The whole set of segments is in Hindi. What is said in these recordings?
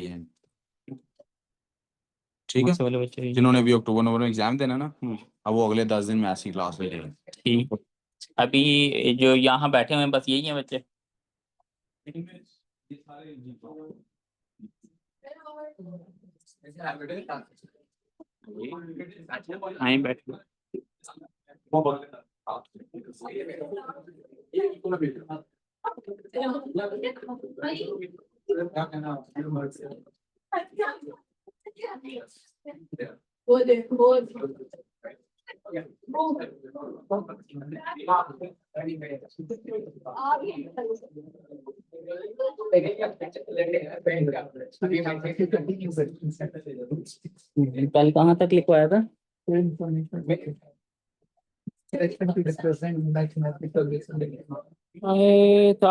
हैं, ठीक है। जिन्होंने भी अक्टूबर नवंबर में एग्जाम देना ना, अब वो अगले 10 दिन में ऐसी क्लास ले लेंगे। ठीक, अभी जो यहाँ बैठे हुए हैं बस यही हैं बच्चे। हाँ बैठे कल कहाँ तक लिखवाया था?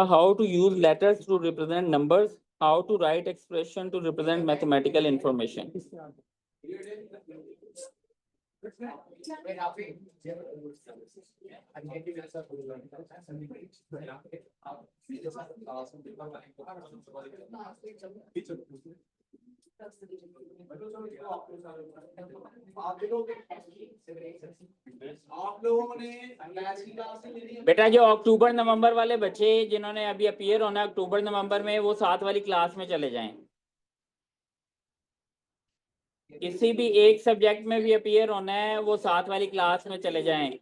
How to use letters to represent numbers, how to write expression to represent mathematical information. बेटा जो अक्टूबर नवंबर वाले बच्चे जिन्होंने अभी अपीयर होना है अक्टूबर नवंबर में, वो 7 वाली क्लास में चले जाएं। किसी भी एक सब्जेक्ट में भी अपीयर होना है वो 7 वाली क्लास में चले जाएं।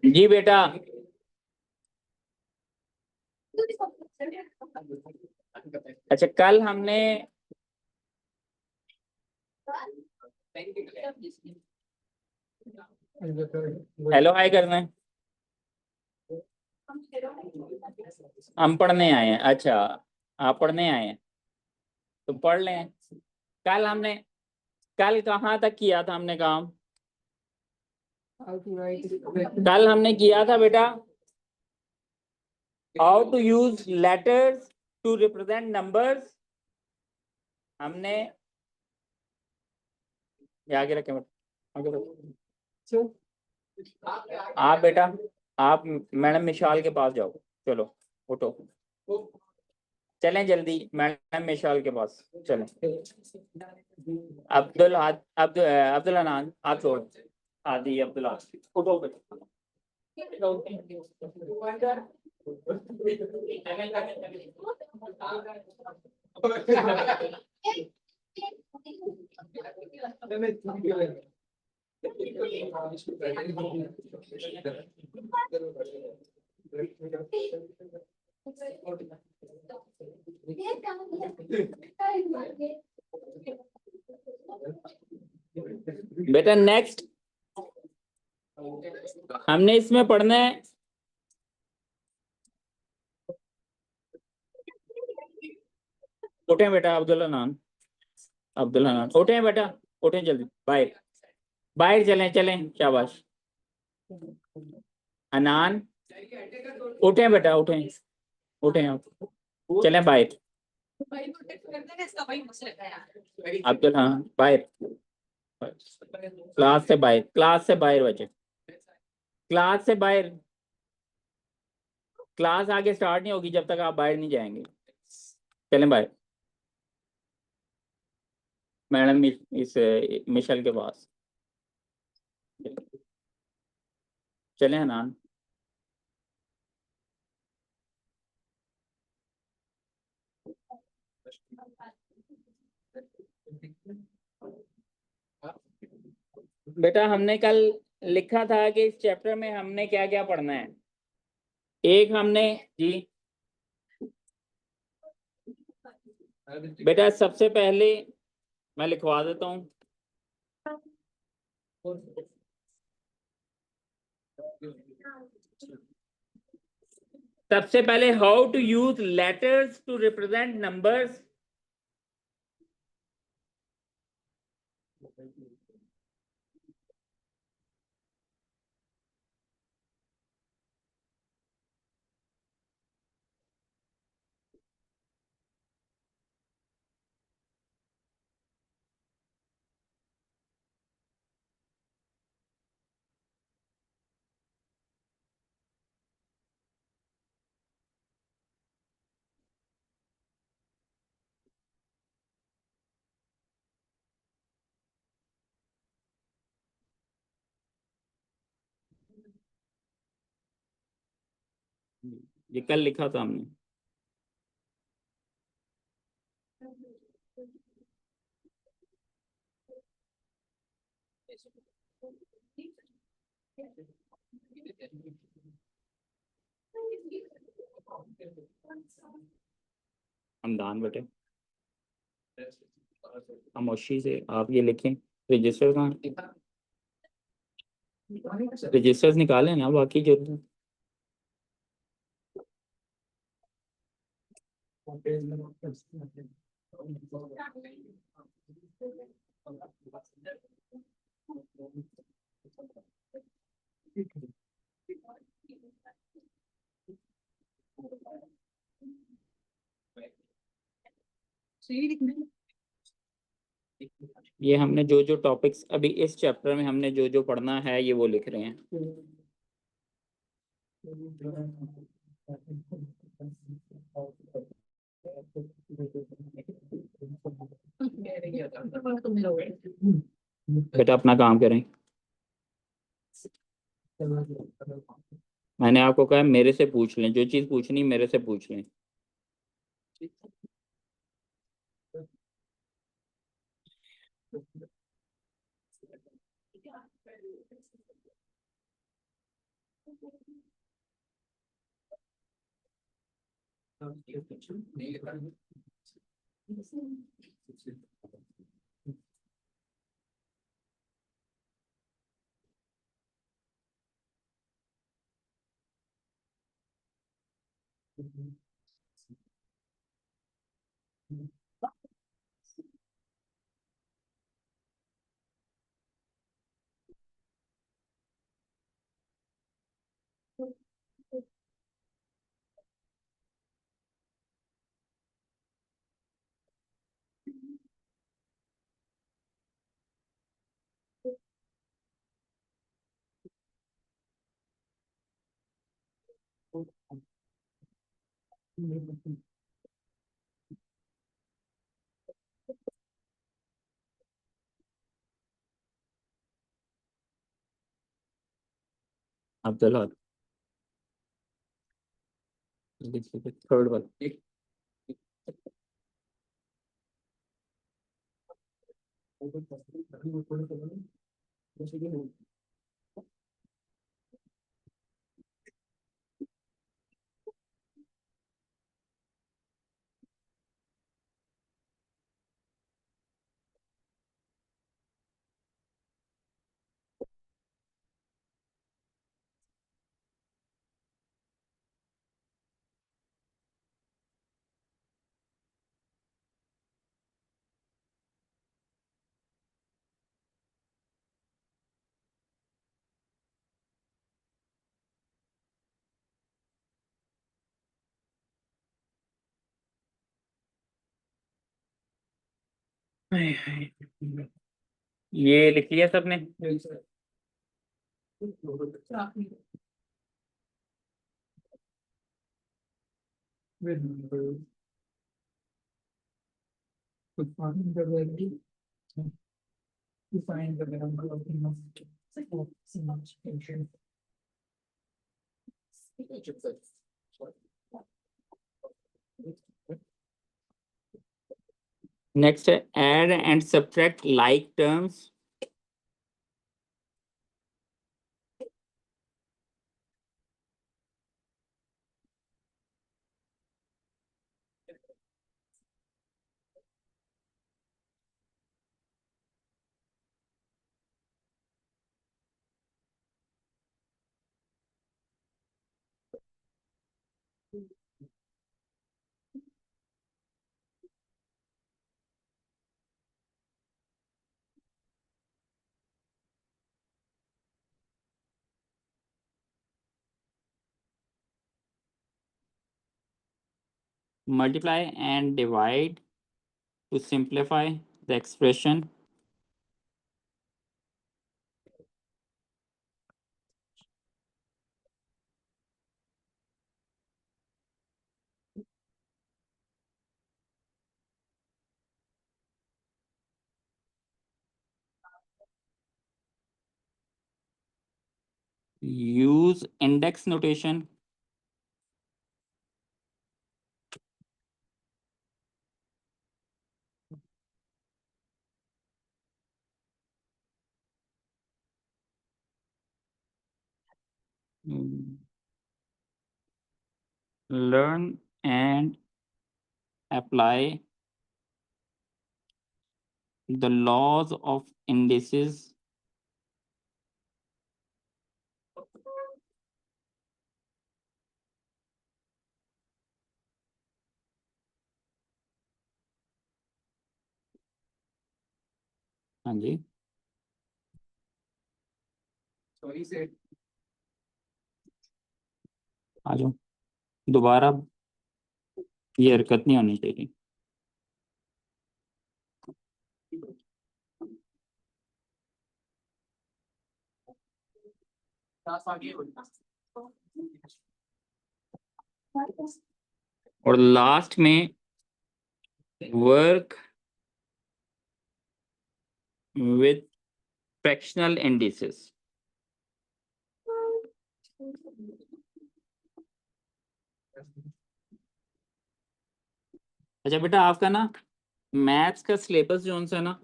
जी बेटा अच्छा कल हमने हेलो हाय करना है, हम पढ़ने आए हैं। अच्छा आप पढ़ने आए हैं तो पढ़ लें। कल कहाँ तक किया था हमने काम? कल हमने किया था बेटा how to use letters to represent numbers. हमने आगे रखें आप बेटा, आप मैडम मिशाल के पास जाओ, चलो उठो चलें जल्दी मैडम मिशाल के पास चलें। अब्दुल हनान आप छोड़ आदि अब्दुल्ला उठो बेटा नेक्स्ट हमने इसमें पढ़ना है उठे बेटा अब्दुल हनान उठे बेटा उठे जल्दी बाहर चलें शाबाश। अनान उठे बेटा उठे आप चलें बाहर। अब्दुल हाँ बाहर क्लास से बाहर, क्लास से बाहर बचे, क्लास से बाहर। क्लास आगे स्टार्ट नहीं होगी जब तक आप बाहर नहीं जाएंगे। चलें बाहर, मैडम इस मिशल के पास चलें अनान। बेटा हमने कल लिखा था कि इस चैप्टर में हमने क्या क्या पढ़ना है। एक हमने जी बेटा सबसे पहले मैं लिखवा देता हूँ। सबसे पहले how to use letters to represent numbers. ये कल लिखा था हमने। हमदान बेटे खामोशी से आप ये लिखें। रजिस्टर कहाँ, रजिस्टर्स निकालें ना बाकी जो। ये हमने जो जो टॉपिक्स अभी इस चैप्टर में हमने जो जो पढ़ना है ये वो लिख रहे हैं। बेटा अपना काम करें। मैंने आपको कहा मेरे से पूछ लें, जो चीज पूछनी मेरे से पूछ लें। अब्दुल्ला थर्ड वाला। ये लिख लिया सबने? नेक्स्ट है add and subtract like terms. Multiply and divide to simplify the expression. Use index notation. Learn and apply the laws of indices. हाँ जी, सॉरी से आ जाओ। दोबारा ये हरकत नहीं होनी चाहिए। आगे और लास्ट में वर्क with fractional indices. अच्छा बेटा, आपका ना मैथ्स का सिलेबस जो सा ना,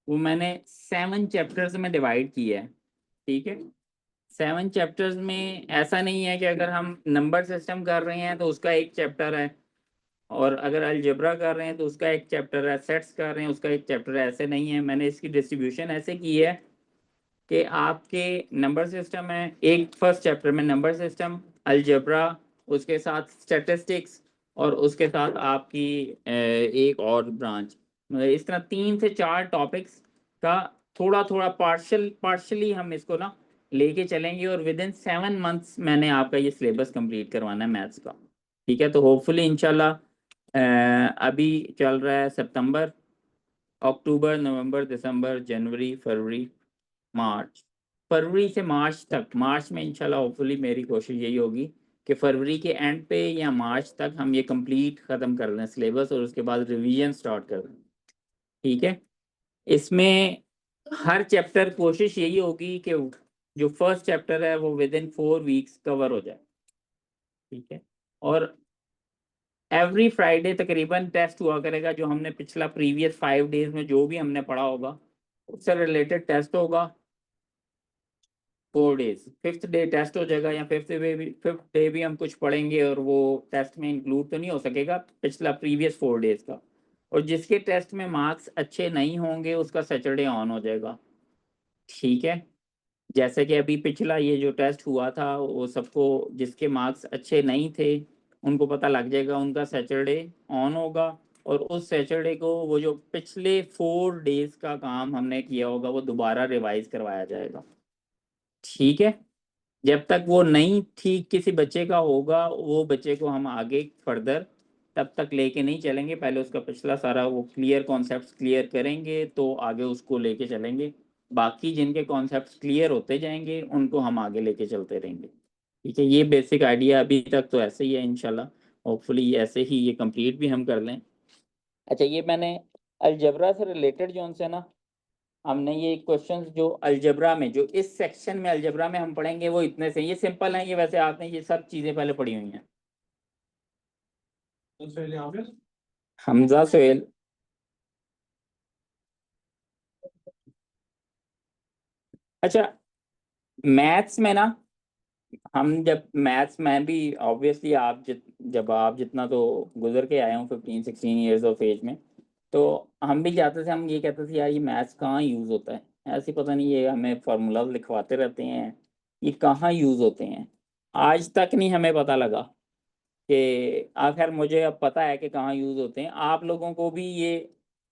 वो मैंने 7 चैप्टर्स में डिवाइड किया है। ठीक है, 7 चैप्टर्स में ऐसा नहीं है कि अगर हम नंबर सिस्टम कर रहे हैं तो उसका एक चैप्टर है, और अगर अलजेब्रा कर रहे हैं तो उसका एक चैप्टर है, सेट्स कर रहे हैं उसका एक चैप्टर है। ऐसे नहीं है, मैंने इसकी डिस्ट्रीब्यूशन ऐसे की है कि आपके नंबर सिस्टम है, एक फर्स्ट चैप्टर में नंबर सिस्टम, अलजेब्रा, उसके साथ स्टैटिस्टिक्स, और उसके साथ आपकी एक और ब्रांच। मतलब इस तरह 3 से 4 टॉपिक्स का थोड़ा थोड़ा पार्शली हम इसको ना लेके चलेंगे, और विद इन 7 मंथ्स मैंने आपका ये सिलेबस कंप्लीट करवाना है मैथ्स का। ठीक है, तो होपफुली इंशाल्लाह अभी चल रहा है सितंबर, अक्टूबर, नवंबर, दिसंबर, जनवरी, फरवरी, मार्च। फरवरी से मार्च तक, मार्च में इंशाल्लाह होपफुली मेरी कोशिश यही होगी कि फरवरी के एंड पे या मार्च तक हम ये कंप्लीट ख़त्म कर दें सिलेबस, और उसके बाद रिवीजन स्टार्ट कर दें। ठीक है, इसमें हर चैप्टर कोशिश यही होगी कि जो फर्स्ट चैप्टर है वो विद इन 4 वीक्स कवर हो जाए। ठीक है, और एवरी फ्राइडे तकरीबन टेस्ट हुआ करेगा, जो हमने पिछला प्रीवियस 5 डेज में जो भी हमने पढ़ा होगा उससे रिलेटेड टेस्ट होगा। 4 डेज, 5th डे टेस्ट हो जाएगा, या 5th डे भी हम कुछ पढ़ेंगे और वो टेस्ट में इंक्लूड तो नहीं हो सकेगा पिछला प्रीवियस 4 डेज का। और जिसके टेस्ट में मार्क्स अच्छे नहीं होंगे उसका सैटरडे ऑन हो जाएगा। ठीक है, जैसे कि अभी पिछला ये जो टेस्ट हुआ था, वो सबको जिसके मार्क्स अच्छे नहीं थे उनको पता लग जाएगा, उनका सैटरडे ऑन होगा, और उस सैटरडे को वो जो पिछले 4 डेज का काम हमने किया होगा वो दोबारा रिवाइज करवाया जाएगा। ठीक है, जब तक वो नहीं ठीक किसी बच्चे का होगा वो बच्चे को हम आगे फर्दर तब तक लेके नहीं चलेंगे, पहले उसका पिछला सारा वो क्लियर कॉन्सेप्ट्स क्लियर करेंगे तो आगे उसको लेके चलेंगे। बाकी जिनके कॉन्सेप्ट्स क्लियर होते जाएंगे उनको हम आगे लेके चलते रहेंगे। ठीक है, ये बेसिक आइडिया अभी तक तो ऐसे ही है, इंशाल्लाह होपफुली ऐसे ही ये कंप्लीट भी हम कर लें। अच्छा, ये मैंने अलजबरा से रिलेटेड जो उनसे ना हमने ये क्वेश्चंस जो अलजबरा में, जो इस सेक्शन में अलजबरा में हम पढ़ेंगे वो इतने से, ये सिंपल हैं, ये वैसे आपने ये सब चीज़ें पहले पढ़ी हुई हैं। हमजा सोहेल, अच्छा मैथ्स में ना हम जब मैथ्स में भी ऑब्वियसली जब आप जितना तो गुजर के आए हूँ 15-16 ईयर्स ऑफ एज में, तो हम भी जाते थे, हम ये कहते थे यार ये मैथ्स कहाँ यूज़ होता है, ऐसे पता नहीं ये हमें फार्मूला लिखवाते रहते हैं, ये कहाँ यूज़ होते हैं। आज तक नहीं हमें पता लगा कि आखिर मुझे अब पता है कि कहाँ यूज़ होते हैं। आप लोगों को भी ये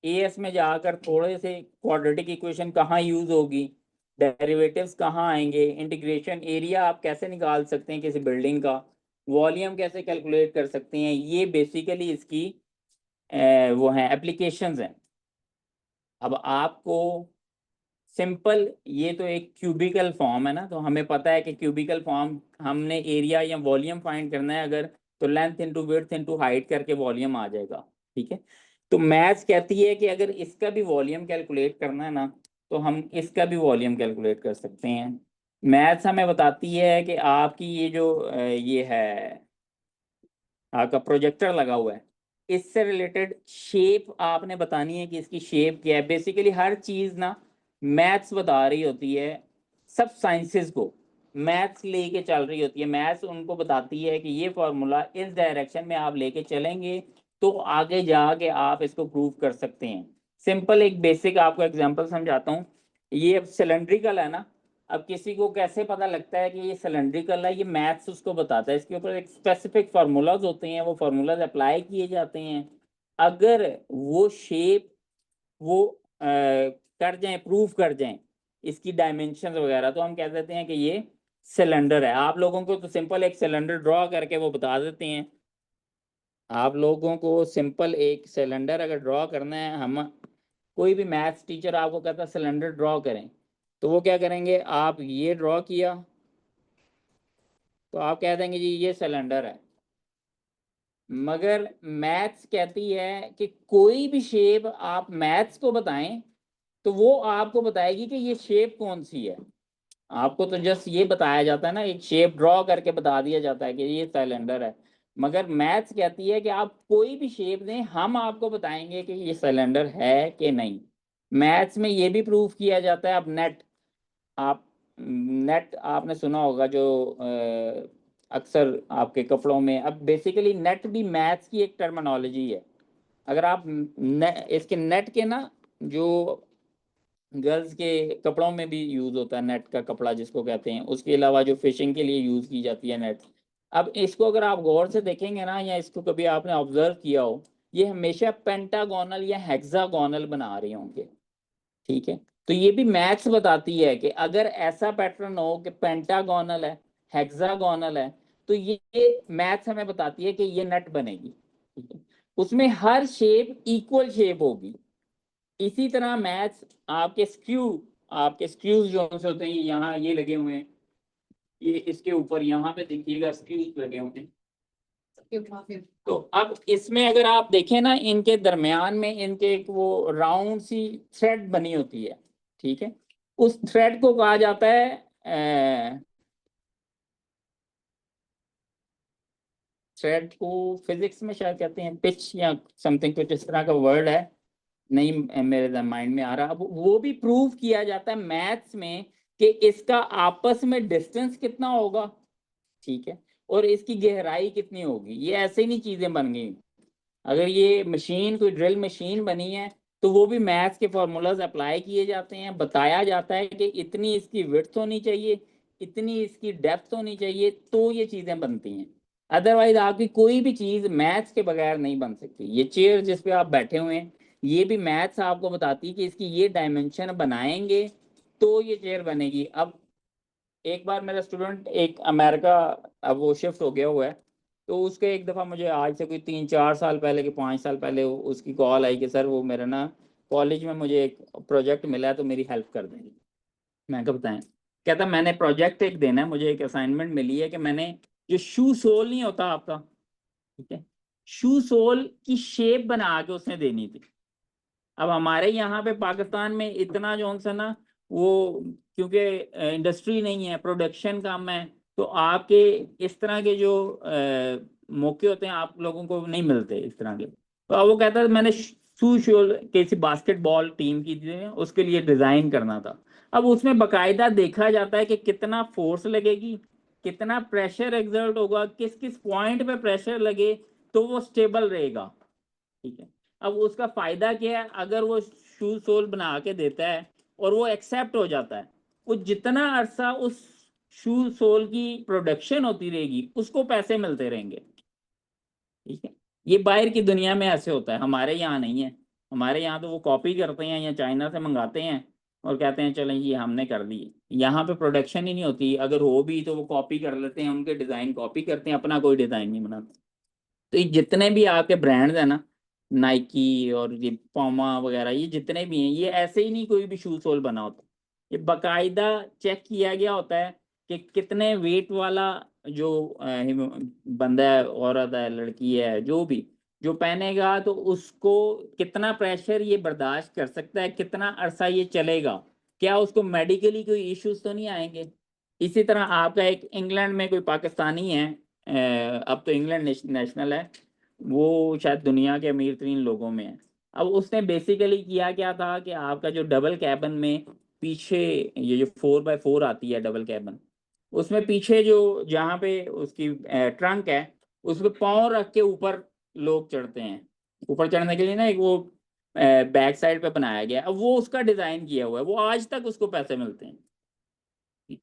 एएस में जाकर थोड़े से क्वाड्रेटिक इक्वेशन कहाँ यूज़ होगी, डेरिवेटिव्स कहाँ आएंगे, इंटीग्रेशन एरिया आप कैसे निकाल सकते हैं किसी बिल्डिंग का, वॉल्यूम कैसे कैलकुलेट कर सकते हैं, ये बेसिकली इसकी वो हैं एप्लीकेशंस हैं। अब आपको सिंपल, ये तो एक क्यूबिकल फॉर्म है ना, तो हमें पता है कि क्यूबिकल फॉर्म हमने एरिया या वॉल्यूम फाइंड करना है अगर, तो length into width into height करके वॉल्यूम आ जाएगा। ठीक है, तो मैथ्स कहती है कि अगर इसका भी वॉल्यूम कैलकुलेट करना है ना, तो हम इसका भी वॉल्यूम कैलकुलेट कर सकते हैं। मैथ्स हमें बताती है कि आपकी ये जो ये है आपका प्रोजेक्टर लगा हुआ है, इससे रिलेटेड शेप आपने बतानी है कि इसकी शेप क्या है। बेसिकली हर चीज़ ना मैथ्स बता रही होती है, सब साइंसेस को मैथ्स लेके चल रही होती है। मैथ्स उनको बताती है कि ये फॉर्मूला इस डायरेक्शन में आप लेके चलेंगे तो आगे जाके आप इसको प्रूव कर सकते हैं। सिंपल एक बेसिक आपको एग्जांपल समझाता हूँ। ये सिलेंड्रिकल है ना, अब किसी को कैसे पता लगता है कि ये सिलेंड्रिकल है, ये मैथ्स उसको बताता है। इसके ऊपर एक स्पेसिफिक फार्मूलाज होते हैं, वो फार्मूलाज अप्लाई किए जाते हैं। अगर वो शेप वो कर जाएं, प्रूफ कर जाएं इसकी डायमेंशन वगैरह, तो हम कह देते हैं कि ये सिलेंडर है। आप लोगों को तो सिंपल एक सिलेंडर ड्रॉ करके वो बता देते हैं। आप लोगों को सिंपल एक सिलेंडर अगर ड्रॉ करना है, हम कोई भी मैथ्स टीचर आपको कहता है सिलेंडर ड्रॉ करें, तो वो क्या करेंगे, आप ये ड्रॉ किया तो आप कह देंगे जी ये सिलेंडर है। मगर मैथ्स कहती है कि कोई भी शेप आप मैथ्स को बताएं तो वो आपको बताएगी कि ये शेप कौन सी है। आपको तो जस्ट ये बताया जाता है ना, एक शेप ड्रॉ करके बता दिया जाता है कि ये सिलेंडर है। मगर मैथ्स कहती है कि आप कोई भी शेप दें, हम आपको बताएंगे कि ये सिलेंडर है कि नहीं। मैथ्स में ये भी प्रूफ किया जाता है। अब आप नेट आपने सुना होगा जो अक्सर आपके कपड़ों में, अब बेसिकली नेट भी मैथ्स की एक टर्मिनोलॉजी है। अगर आप इसके नेट के ना, जो गर्ल्स के कपड़ों में भी यूज होता है नेट का कपड़ा जिसको कहते हैं, उसके अलावा जो फिशिंग के लिए यूज की जाती है नेट। अब इसको अगर आप गौर से देखेंगे ना, या इसको कभी आपने ऑब्जर्व किया हो, ये हमेशा पेंटागोनल या हेक्सागोनल बना रहे होंगे। ठीक है, तो ये भी मैथ्स बताती है कि अगर ऐसा पैटर्न हो कि पेंटागोनल है, हेक्सागोनल है, तो ये मैथ्स हमें बताती है कि ये नट बनेगी। ठीक है, उसमें हर शेप इक्वल शेप होगी। इसी तरह मैथ्स आपके स्क्रूज जो होते हैं, यहाँ ये लगे हुए हैं, ये इसके ऊपर यहाँ पे देखिएगा स्क्रूज लगे हुए हैं। तो अब इसमें अगर आप देखें ना, इनके दरमियान में इनके एक वो राउंड सी थ्रेड बनी होती है। ठीक है, उस थ्रेड को कहा जाता है थ्रेड को फिजिक्स में शायद कहते हैं पिच या समथिंग, कुछ इस तरह का वर्ड है, नहीं मेरे माइंड में आ रहा। अब वो भी प्रूव किया जाता है मैथ्स में कि इसका आपस में डिस्टेंस कितना होगा। ठीक है, और इसकी गहराई कितनी होगी। ये ऐसे ही नहीं चीजें बन गई। अगर ये मशीन कोई ड्रिल मशीन बनी है, तो वो भी मैथ्स के फार्मूलाज अप्लाई किए जाते हैं। बताया जाता है कि इतनी इसकी विड्थ होनी चाहिए, इतनी इसकी डेप्थ होनी चाहिए, तो ये चीजें बनती हैं। अदरवाइज आपकी कोई भी चीज मैथ्स के बगैर नहीं बन सकती। ये चेयर जिस पे आप बैठे हुए हैं, ये भी मैथ्स आपको बताती है कि इसकी ये डायमेंशन बनाएंगे तो ये चेयर बनेगी। अब एक बार मेरा स्टूडेंट एक अमेरिका, अब वो शिफ्ट हो गया हुआ है, तो उसके एक दफ़ा मुझे आज से कोई 3-4 साल पहले कि 5 साल पहले उसकी कॉल आई कि सर वो मेरा ना कॉलेज में मुझे एक प्रोजेक्ट मिला है तो मेरी हेल्प कर देंगे। मैं क्या बताएं, कहता मैंने प्रोजेक्ट एक देना है, मुझे एक असाइनमेंट मिली है कि मैंने जो शू सोल नहीं होता आपका, ठीक है, शू सोल की शेप बना के उसने देनी थी। अब हमारे यहाँ पे पाकिस्तान में इतना जो सा ना वो, क्योंकि इंडस्ट्री नहीं है, प्रोडक्शन काम है, तो आपके इस तरह के जो मौके होते हैं आप लोगों को नहीं मिलते इस तरह के। तो अब वो कहता है मैंने शू शोल किसी बास्केटबॉल टीम की थी, उसके लिए डिजाइन करना था। अब उसमें बकायदा देखा जाता है कि कितना फोर्स लगेगी, कितना प्रेशर एग्जर्ट होगा, किस किस पॉइंट पे प्रेशर लगे तो वो स्टेबल रहेगा, ठीक है। अब उसका फायदा क्या है, अगर वो शू सोल बना के देता है और वो एक्सेप्ट हो जाता है, वो जितना अरसा उस शू सोल की प्रोडक्शन होती रहेगी उसको पैसे मिलते रहेंगे, ठीक है। ये बाहर की दुनिया में ऐसे होता है, हमारे यहाँ नहीं है। हमारे यहाँ तो वो कॉपी करते हैं या चाइना से मंगाते हैं और कहते हैं चलें ये हमने कर दी। यहाँ पे प्रोडक्शन ही नहीं होती, अगर हो भी तो वो कॉपी कर लेते हैं, उनके डिजाइन कॉपी करते हैं, अपना कोई डिजाइन नहीं बनाते। तो ये जितने भी आपके ब्रांड्स हैं ना, नाइकी और ये पामा वगैरह, ये जितने भी हैं, ये ऐसे ही नहीं कोई भी शू सोल बना होता। ये बाकायदा चेक किया गया होता है कि कितने वेट वाला जो बंदा है, औरत है, लड़की है, जो भी जो पहनेगा तो उसको कितना प्रेशर ये बर्दाश्त कर सकता है, कितना अरसा ये चलेगा, क्या उसको मेडिकली कोई इश्यूज तो नहीं आएंगे। इसी तरह आपका एक इंग्लैंड में कोई पाकिस्तानी है, अब तो इंग्लैंड नेशनल है, वो शायद दुनिया के अमीर तरीन लोगों में है। अब उसने बेसिकली किया क्या था कि आपका जो डबल कैबिन में पीछे ये जो 4x4 आती है डबल कैबिन, उसमें पीछे जो जहाँ पे उसकी ट्रंक है उस पे पाँव रख के ऊपर लोग चढ़ते हैं। ऊपर चढ़ने के लिए ना एक वो बैक साइड पे बनाया गया है। अब वो उसका डिजाइन किया हुआ है, वो आज तक उसको पैसे मिलते हैं।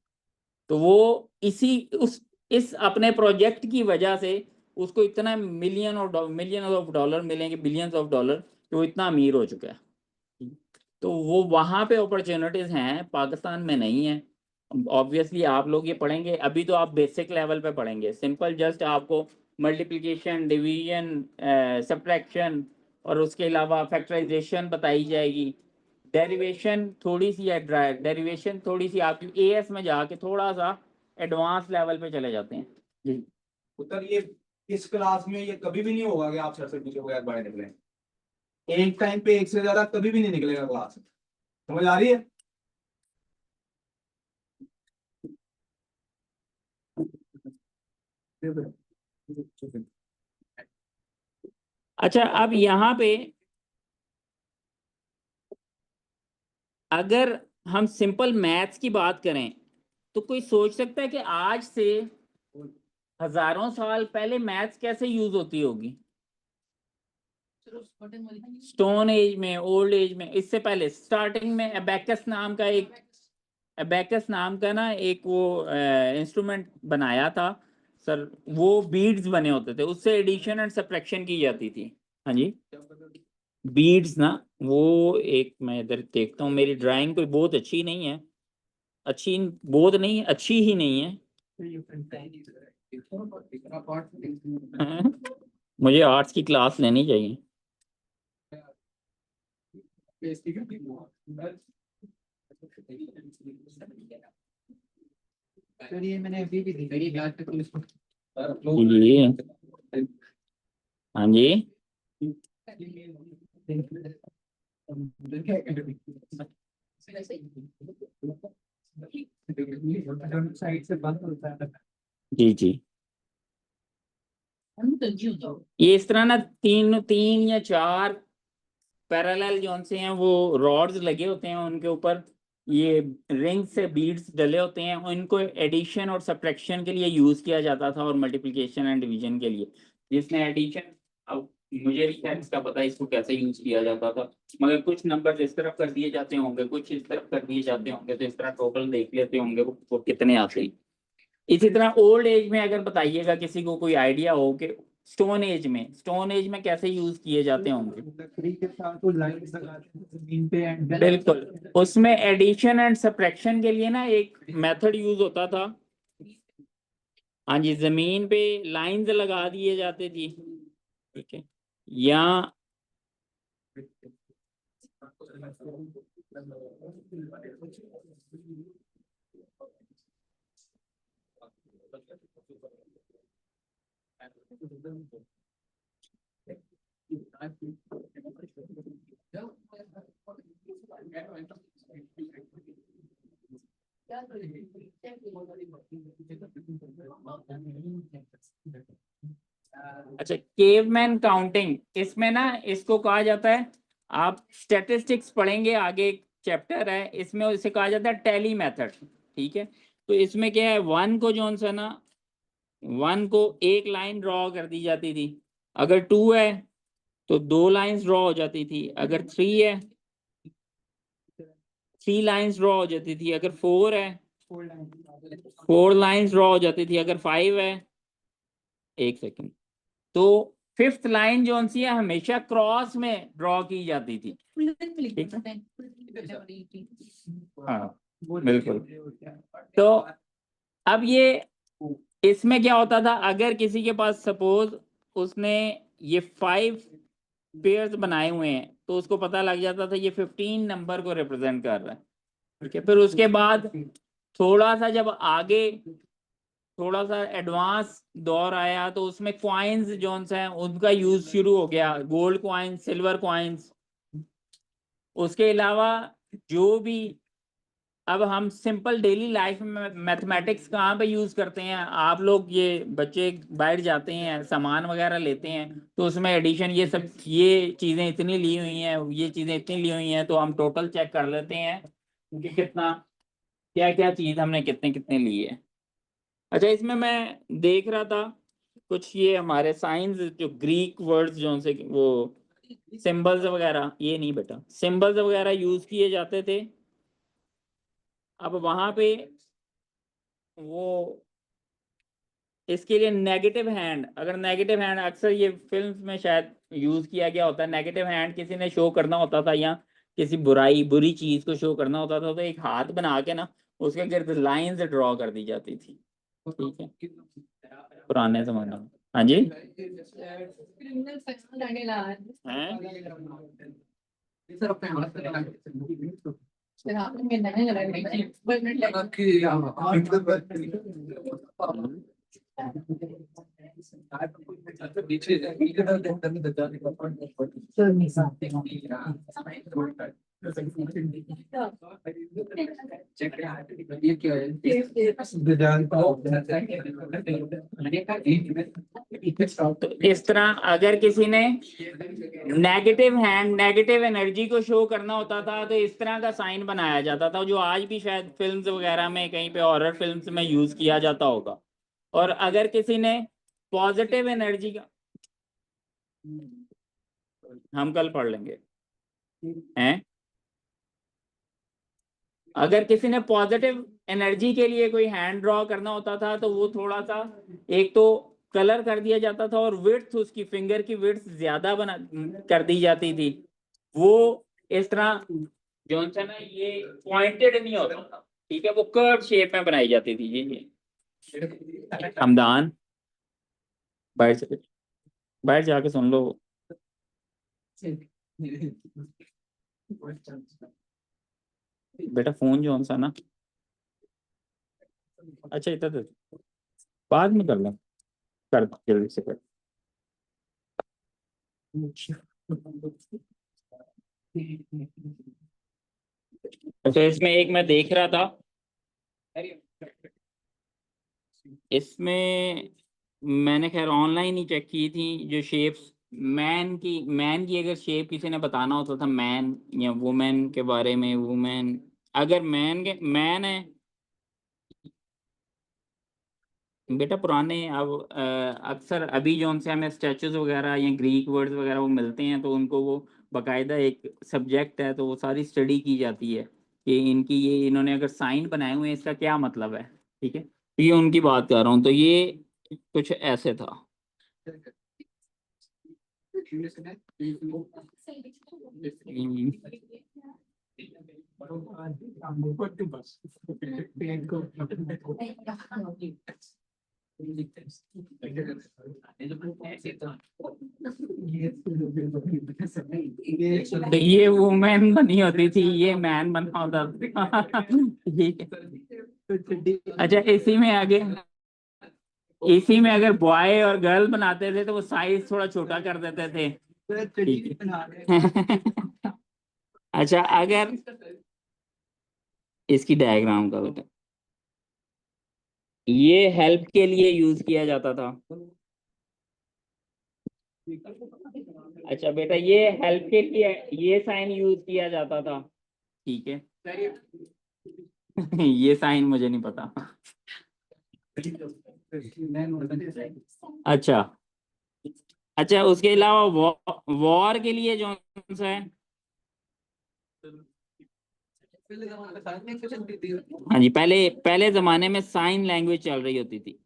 तो वो इसी उस इस अपने प्रोजेक्ट की वजह से उसको इतना मिलियन ऑफ डॉलर मिलेंगे, बिलियंस ऑफ डॉलर, कि वो इतना अमीर हो चुका है। तो वो वहां पे अपॉर्चुनिटीज हैं, पाकिस्तान में नहीं है। ऑब्वियसली आप लोग ये पढ़ेंगे, अभी तो आप बेसिक लेवल पे पढ़ेंगे, सिंपल जस्ट आपको मल्टीप्लिकेशन, डिवीजन, सब्ट्रैक्शन और उसके अलावा फैक्टराइजेशन बताई जाएगी। डेरिवेशन थोड़ी सी है, डेरिवेशन थोड़ी सी आपकी एएस में जाके थोड़ा सा एडवांस लेवल पे चले जाते हैं जी। उत्तर ये इस क्लास में ये कभी भी नहीं होगा कि आप सर से पूछे बगैर बाहर निकले। एक टाइम पे एक से ज्यादा कभी भी नहीं निकलेगा क्लास से। समझ आ रही है? अच्छा, अब यहाँ पे अगर हम सिंपल मैथ्स की बात करें तो कोई सोच सकता है कि आज से हजारों साल पहले मैथ्स कैसे यूज होती होगी, स्टोन एज में, ओल्ड एज में, इससे पहले स्टार्टिंग में अबेकस नाम का ना एक वो इंस्ट्रूमेंट बनाया था सर। वो बीड्स बने होते थे, उससे एडिशन एंड सब्ट्रैक्शन की जाती थी। हाँ जी, बीड्स ना, वो एक मैं इधर देखता हूँ, मेरी ड्राइंग कोई बहुत अच्छी नहीं है, अच्छी बहुत नहीं, अच्छी ही नहीं है। मुझे आर्ट्स की क्लास लेनी चाहिए। चलिए मैंने अभी भी दी याद तक इसको जी हाँ जी, साइड से बंद होता है। जी जी, ये इस तरह ना तीन तीन या चार पैरेलल जोन से हैं, वो रॉड्स लगे होते हैं, उनके ऊपर ये रिंग से बीड्स डले होते हैं, उनको एडिशन और सब्ट्रैक्शन के लिए यूज किया जाता था और मल्टीप्लिकेशन एंड डिवीजन के लिए। जिसने एडिशन, अब मुझे भी खैर इसका पता है इसको कैसे यूज किया जाता था, मगर कुछ नंबर इस तरफ कर दिए जाते होंगे, कुछ इस तरफ कर दिए जाते होंगे, तो इस तरह टोटल देख लेते होंगे वो कितने आते हैं। इसी तरह ओल्ड एज में अगर बताइएगा किसी को कोई आइडिया हो कि स्टोन एज में कैसे यूज किए जाते होंगे। लकड़ी के साथ वो लाइन्स लगाते हैं जमीन पे एंड बिल्कुल, उसमें एडिशन एंड सब्ट्रैक्शन के लिए ना एक मेथड यूज होता था। हाँ जी, जमीन पे लाइंस लगा दिए जाते थी, ठीक है, या अच्छा, केवमैन काउंटिंग, इसमें ना इसको कहा जाता है, आप स्टैटिस्टिक्स पढ़ेंगे आगे, एक चैप्टर है इसमें, इसे कहा जाता है टैली मेथड। ठीक है, तो इसमें क्या है, वन को जो है ना, वन को एक लाइन ड्रॉ कर दी जाती थी, अगर टू है तो दो लाइंस ड्रॉ हो जाती थी, अगर थ्री है थ्री लाइंस ड्रॉ हो जाती थी, अगर फोर है फोर लाइंस ड्रॉ हो जाती थी, अगर फाइव है, एक सेकंड, तो फिफ्थ लाइन जो सी है हमेशा क्रॉस में ड्रॉ की जाती थी। ठीक है, हाँ बिल्कुल। तो अब ये इसमें क्या होता था, अगर किसी के पास सपोज उसने ये 5 पेयर्स बनाए हुए हैं, तो उसको पता लग जाता था ये 15 नंबर को रिप्रेजेंट कर रहा है। ठीक है, फिर उसके बाद थोड़ा सा जब आगे थोड़ा सा एडवांस दौर आया, तो उसमें क्वाइंस जोन्स हैं उनका यूज शुरू हो गया, गोल्ड क्वाइंस, सिल्वर क्वाइंस। उसके अलावा जो भी, अब हम सिंपल डेली लाइफ में मैथमेटिक्स कहाँ पे यूज करते हैं, आप लोग ये बच्चे बाहर जाते हैं सामान वगैरह लेते हैं, तो उसमें एडिशन ये सब, ये चीजें इतनी ली हुई हैं, ये चीजें इतनी ली हुई हैं, तो हम टोटल चेक कर लेते हैं कि कितना, क्या क्या चीज हमने कितने कितने ली है। अच्छा, इसमें मैं देख रहा था कुछ ये हमारे साइंस, जो ग्रीक वर्ड्स जो से वो सिंबल्स वगैरह, ये नहीं बेटा, सिंबल्स वगैरह यूज किए जाते थे। अब वहां पे वो इसके लिए नेगेटिव हैंड, अगर नेगेटिव हैंड, अक्सर ये फिल्म्स में शायद यूज किया गया होता है, नेगेटिव हैंड किसी ने शो करना होता था, या किसी बुरी चीज को शो करना होता था, तो एक हाथ बना के ना उसके गिर्द लाइंस ड्रॉ कर दी जाती थी। ठीक है, पुराने जमाने में। हाँ जी, तो इस तरह अगर किसी ने नेगेटिव हैंड, नेगेटिव एनर्जी को शो करना होता था, तो इस तरह का साइन बनाया जाता था, जो आज भी शायद फिल्म्स वगैरह में, कहीं पे हॉरर फिल्म्स में यूज किया जाता होगा। और अगर किसी ने पॉजिटिव एनर्जी का, हम कल पढ़ लेंगे हैं, अगर किसी ने पॉजिटिव एनर्जी के लिए कोई हैंड ड्रॉ करना होता था, तो वो थोड़ा सा, एक तो कलर कर दिया जाता था, और विड्थ, उसकी फिंगर की विड्थ ज्यादा बना कर दी जाती थी। वो इस तरह जो है ना, ये पॉइंटेड नहीं होता था। ठीक है, वो कर्व शेप में बनाई जाती थी। ये हमदान, बाहर जाके सुन लो बेटा, फोन जो सा ना, अच्छा इतना तो बाद में कर लो, कर जल्दी से कर। अच्छा, इसमें एक मैं देख रहा था, इसमें मैंने खैर ऑनलाइन ही चेक की थी, जो शेप्स, मैन की अगर शेप किसी ने बताना होता था, मैन या वुमेन के बारे में, वुमेन, अगर मैन है बेटा, पुराने, अब अक्सर अभी जो उनसे हमें स्टैचूज वगैरह या ग्रीक वर्ड्स वगैरह वो मिलते हैं, तो उनको वो बाकायदा एक सब्जेक्ट है, तो वो सारी स्टडी की जाती है कि इनकी, ये इन्होंने अगर साइन बनाए हुए हैं, इसका क्या मतलब है। ठीक है, तो ये उनकी बात कर रहा हूँ, तो ये कुछ ऐसे था। हम्म, तो ये वुमेन बनी होती थी, ये मैन बना होता था। ठीक है, अच्छा, इसी में अगर बॉय और गर्ल बनाते थे, तो वो साइज थोड़ा छोटा कर देते थे। ठीक है। अच्छा, अगर इसकी डायग्राम का बेटा, ये हेल्प के लिए यूज किया जाता था। अच्छा बेटा, ये हेल्प के लिए ये साइन यूज किया जाता था, ठीक है। ये साइन मुझे नहीं पता। अच्छा अच्छा, उसके अलावा वॉर के लिए जो सा है, हाँ जी, पहले पहले जमाने में साइन लैंग्वेज चल रही होती थी।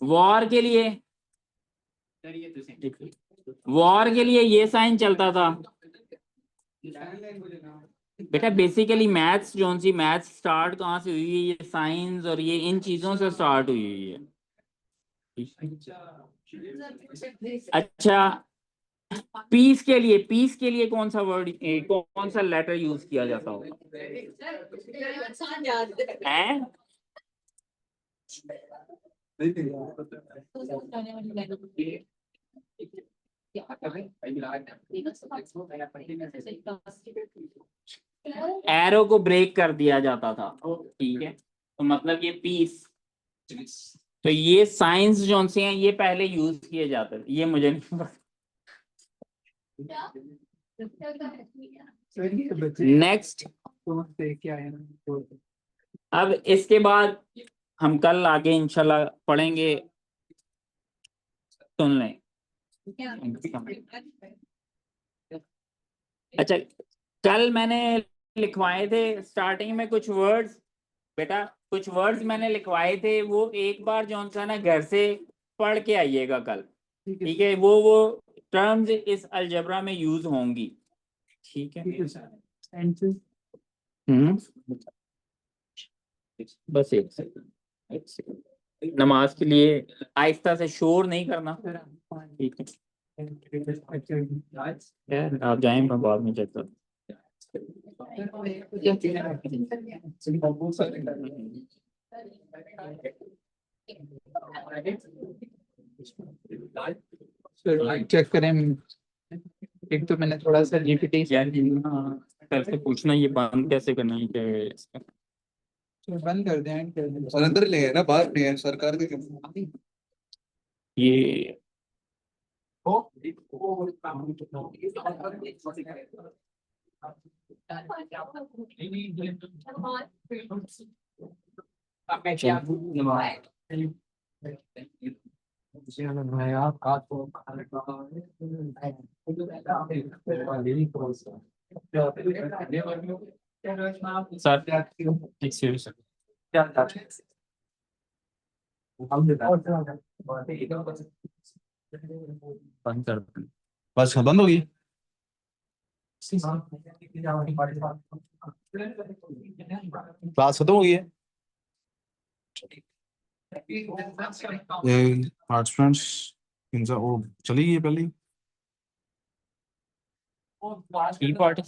वॉर के लिए, वॉर के लिए ये साइन चलता था। बेटा बेसिकली मैथ्स जो सी मैथ्स स्टार्ट कहाँ से हुई है, ये साइंस और ये इन चीजों से स्टार्ट हुई है। अच्छा, पीस के लिए कौन सा वर्ड, कौन सा लेटर यूज किया जाता होगा है? एरो को ब्रेक कर दिया जाता था, ठीक है, तो मतलब ये पीस। तो ये साइंस जो से हैं ये पहले यूज किए जाते थे, ये मुझे नहीं पता। नेक्स्ट, क्या है ना, अब इसके बाद हम कल आगे इंशाल्लाह पढ़ेंगे, सुन लें। अच्छा, कल मैंने लिखवाए थे स्टार्टिंग में कुछ वर्ड्स, बेटा कुछ वर्ड्स मैंने लिखवाए थे, वो एक बार जो सा ना घर से पढ़ के आइएगा कल, ठीक है। वो टर्म्स इस अलजेब्रा में यूज होंगी, ठीक है। बस एक सेकंड, नमाज के लिए आहिस्ता से शोर नहीं करना, ठीक है। आप जाएं, मैं बाद में चेक करूँ। चेक करें। एक तो मैंने थोड़ा सा जीपीटी कल से पूछना ये बंद कैसे करना है, क्या है इसका। बंद कर दें। सर अंदर ले है ना, बाहर नहीं है सरकार के। ये सर एक सेकंड सर, बंद कर दें। बस बंद होगी। क्लास खत्म हो गई है। ये आर्ट्स फ्रेंड्स इनसे वो चली गई है पहले ही। ई पार्टी